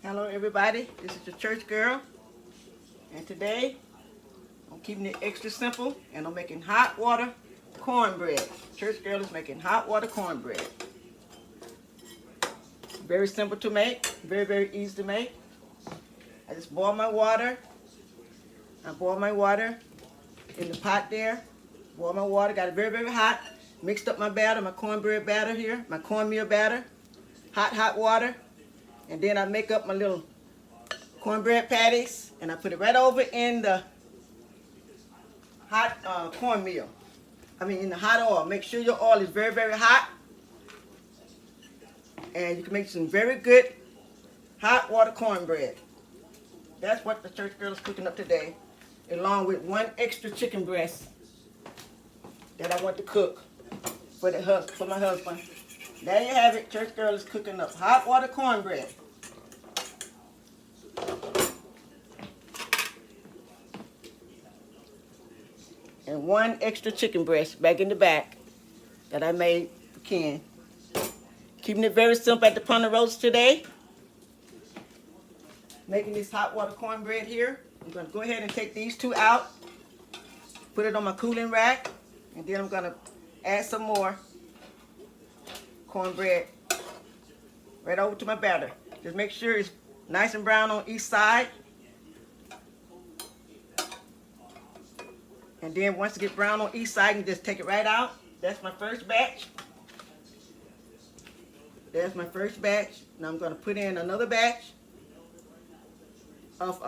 Hello everybody, this is your church girl, and today I'm keeping it extra simple and I'm making hot water cornbread. Church girl is making hot water cornbread. Very simple to make, very easy to make. I just boil my water. I boil my water in the pot there. Boil my water, got it very hot. Mixed up my batter, my cornbread batter here, my cornmeal batter. Hot water. And then I make up my little cornbread patties and I put it right over in the hot cornmeal. In the hot oil. Make sure your oil is very hot. And you can make some very good hot water cornbread. That's what the church girl is cooking up today, along with one extra chicken breast that I want to cook for my husband. There you have it. Church girl is cooking up hot water cornbread. And one extra chicken breast back in the back that I made for Ken. Keeping it very simple at the Ponderosa Roast today. Making this hot water cornbread here. I'm going to go ahead and take these two out. Put it on my cooling rack. And then I'm going to add some more cornbread right over to my batter. Just make sure it's nice and brown on each side. And then once it gets brown on each side, you just take it right out. That's my first batch. There's my first batch. Now I'm going to put in another batch of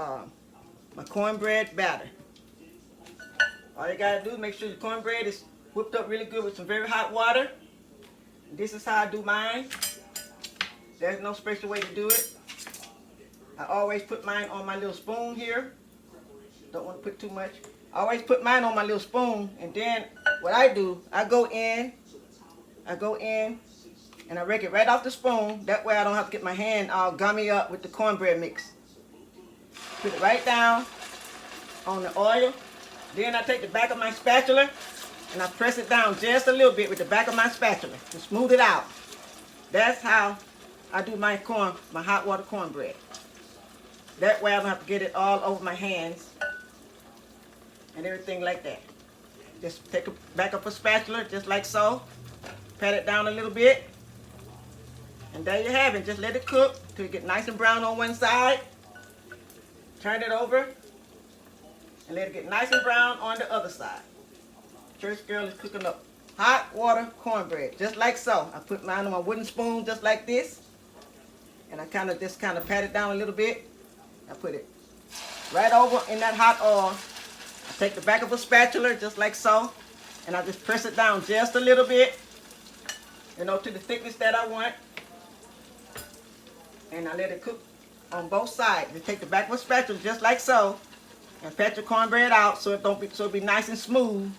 my cornbread batter. All you got to do is make sure your cornbread is whipped up really good with some very hot water. This is how I do mine. There's no special way to do it. I always put mine on my little spoon here. Don't want to put too much. I always put mine on my little spoon, and then what I do, I go in and I rake it right off the spoon. That way I don't have to get my hand all gummy up with the cornbread mix. Put it right down on the oil. Then I take the back of my spatula and I press it down just a little bit with the back of my spatula to smooth it out. That's how I do my hot water cornbread. That way I don't have to get it all over my hands and everything like that. Just take back up a spatula just like so. Pat it down a little bit. And there you have it. Just let it cook till it get nice and brown on one side. Turn it over and let it get nice and brown on the other side. Church girl is cooking up hot water cornbread just like so. I put mine on my wooden spoon just like this. And I just pat it down a little bit. I put it right over in that hot oil. I take the back of a spatula just like so, and I just press it down just a little bit, to the thickness that I want. And I let it cook on both sides. You take the back of a spatula just like so, and pat your cornbread out so it'll be nice and smooth.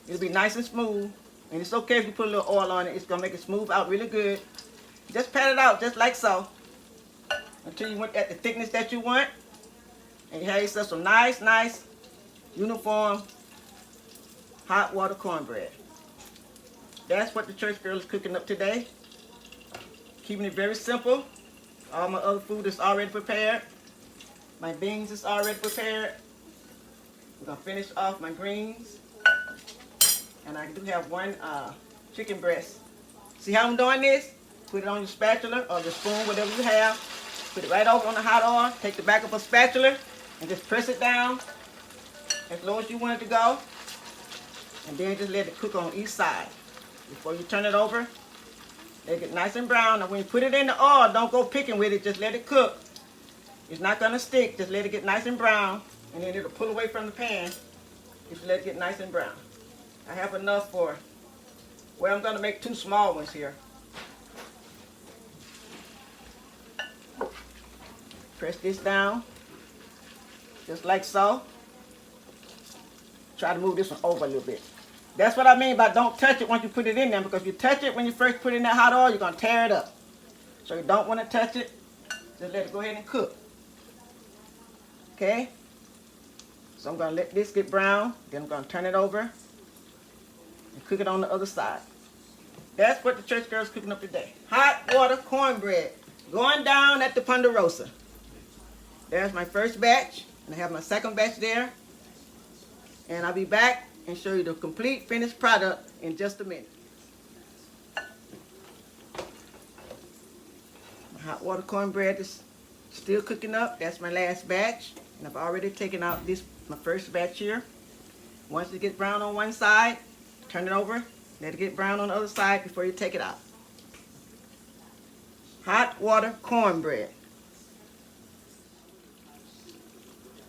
It'll be nice and smooth, and it's okay if you put a little oil on it. It's gonna make it smooth out really good. Just pat it out just like so until you want at the thickness that you want, and you have yourself some nice uniform hot water cornbread. That's what the church girl is cooking up today. Keeping it very simple. All my other food is already prepared. My beans is already prepared. We're going to finish off my greens. And I do have one chicken breast. See how I'm doing this? Put it on your spatula or your spoon, whatever you have. Put it right over on the hot oil. Take the back of a spatula and just press it down as low as you want it to go. And then just let it cook on each side. Before you turn it over, let it get nice and brown. And when you put it in the oil, don't go picking with it. Just let it cook. It's not going to stick. Just let it get nice and brown. And then it'll pull away from the pan if you let it get nice and brown. I have enough for, well, I'm going to make two small ones here. Press this down, just like so. Try to move this one over a little bit. That's what I mean by don't touch it once you put it in there, because if you touch it when you first put it in that hot oil, you're going to tear it up. So you don't want to touch it. Just let it go ahead and cook. Okay? So I'm going to let this get brown. Then I'm going to turn it over and cook it on the other side. That's what the church girl is cooking up today. Hot water cornbread. going down at the Ponderosa. There's my first batch, and I have my second batch there. And I'll be back and show you the complete finished product in just a minute. My hot water cornbread is still cooking up. That's my last batch, and I've already taken out my first batch here. Once it gets brown on one side, turn it over, let it get brown on the other side before you take it out. Hot water cornbread.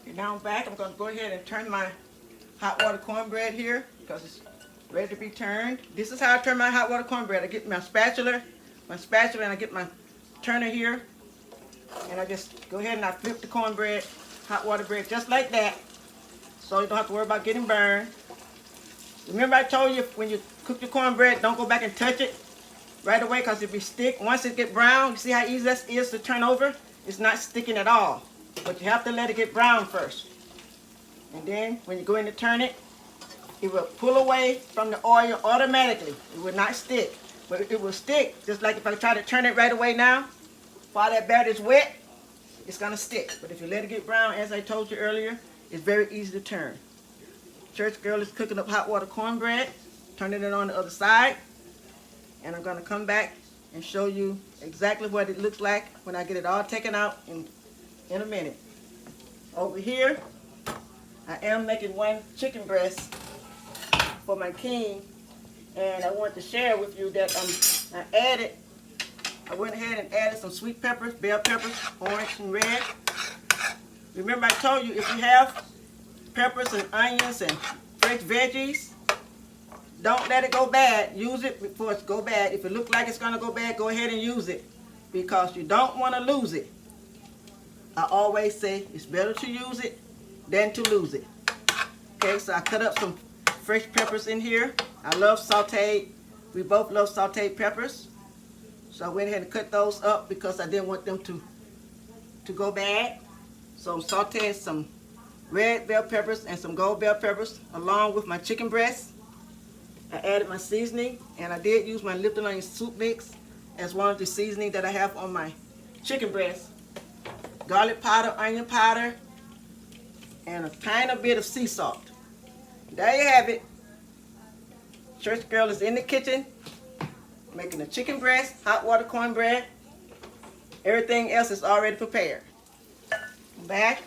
And now I'm back. I'm going to go ahead and turn my hot water cornbread here because it's ready to be turned. This is how I turn my hot water cornbread. I get my spatula, and I get my turner here, and I just go ahead and I flip the cornbread, hot water bread, just like that, so you don't have to worry about getting burned. Remember I told you when you cook your cornbread, don't go back and touch it right away because it'll be stick. Once it get brown, you see how easy that is to turn over? It's not sticking at all, but you have to let it get brown first. And then when you go in to turn it, it will pull away from the oil automatically. It will not stick, but it will stick just like if I try to turn it right away now. While that batter is wet, it's going to stick. But if you let it get brown, as I told you earlier, it's very easy to turn. Church Girl is cooking up hot water cornbread, turning it on the other side. And I'm going to come back and show you exactly what it looks like when I get it all taken out in a minute. Over here, I am making one chicken breast for my king. And I want to share with you that I went ahead and added some sweet peppers, bell peppers, orange and red. Remember I told you if you have peppers and onions and fresh veggies, don't let it go bad. Use it before it go bad. If it looks like it's going to go bad, go ahead and use it because you don't want to lose it. I always say it's better to use it than to lose it. Okay, so I cut up some fresh peppers in here. I love sauteed. We both love sauteed peppers. So I went ahead and cut those up because I didn't want them to go bad. So I'm sauteing some red bell peppers and some gold bell peppers along with my chicken breast. I added my seasoning, and I did use my Lipton onion soup mix as one of the seasoning that I have on my chicken breast. Garlic powder, onion powder, and a tiny bit of sea salt. There you have it. Church Girl is in the kitchen making the chicken breast, hot water cornbread. Everything else is already prepared. Back,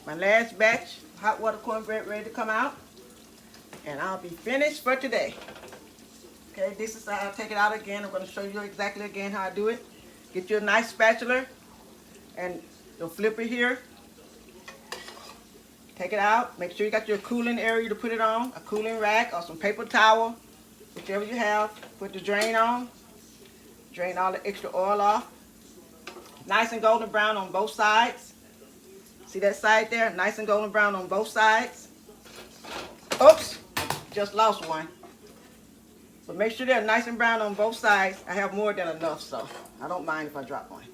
my last batch, hot water cornbread ready to come out. And I'll be finished for today. Okay, this is how I take it out again. I'm going to show you exactly again how I do it. Get you a nice spatula and you'll flip it here. Take it out. Make sure you got your cooling area to put it on, a cooling rack or some paper towel, whichever you have. Put the drain on. Drain all the extra oil off. Nice and golden brown on both sides. See that side there? Nice and golden brown on both sides. Oops, just lost one. But make sure they're nice and brown on both sides. I have more than enough, so I don't mind if I drop one.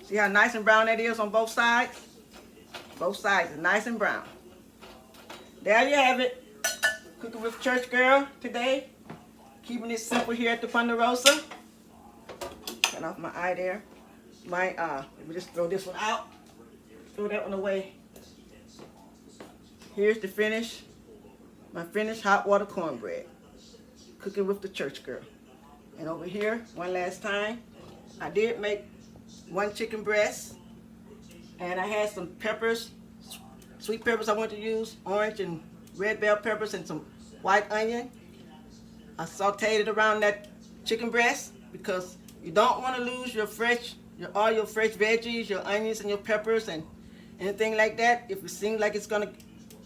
See how nice and brown that is on both sides? Both sides are nice and brown. There you have it. Cooking with Church Girl today. Keeping it simple here at the Ponderosa. Turn off my eye there. Let me just throw this one out. Throw that one away. Here's the finish. My finished hot water cornbread. Cooking with the Church Girl. And over here, one last time, I did make one chicken breast. And I had some peppers, sweet peppers I want to use, orange and red bell peppers and some white onion. I sauteed it around that chicken breast because you don't want to lose all your fresh veggies, your onions and your peppers and anything like that. If it seems like it's going to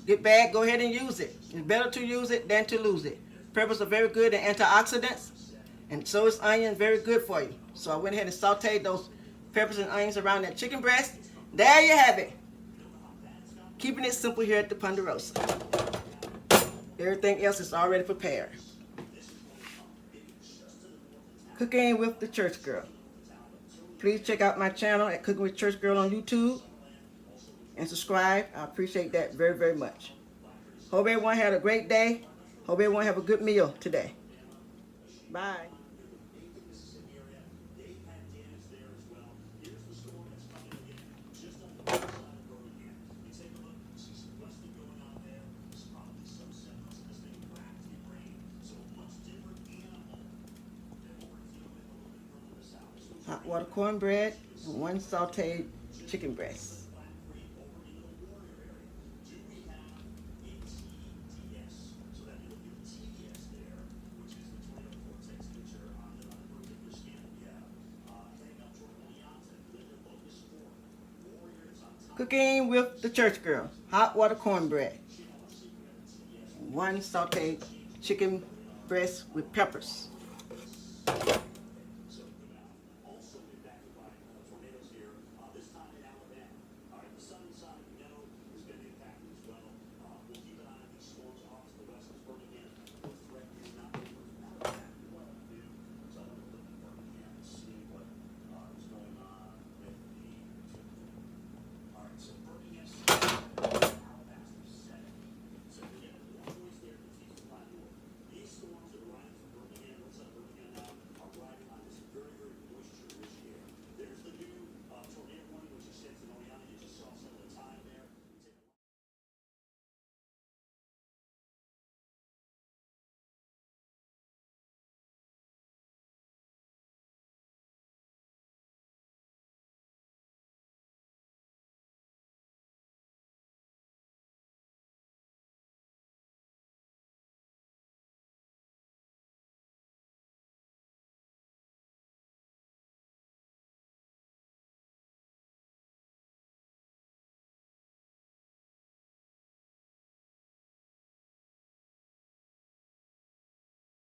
get bad, go ahead and use it. It's better to use it than to lose it. Peppers are very good in antioxidants, and so is onion, very good for you. So I went ahead and sauteed those peppers and onions around that chicken breast. There you have it. Keeping it simple here at the Ponderosa. Everything else is already prepared. Cooking with the Church Girl. Please check out my channel at Cooking with Church Girl on YouTube and subscribe. I appreciate that very, very much. Hope everyone had a great day. Hope everyone have a good meal today. Bye. hot water cornbread, and 1 sauteed chicken breast. Cooking with the church girl, hot water cornbread, 1 sauteed chicken breast with peppers.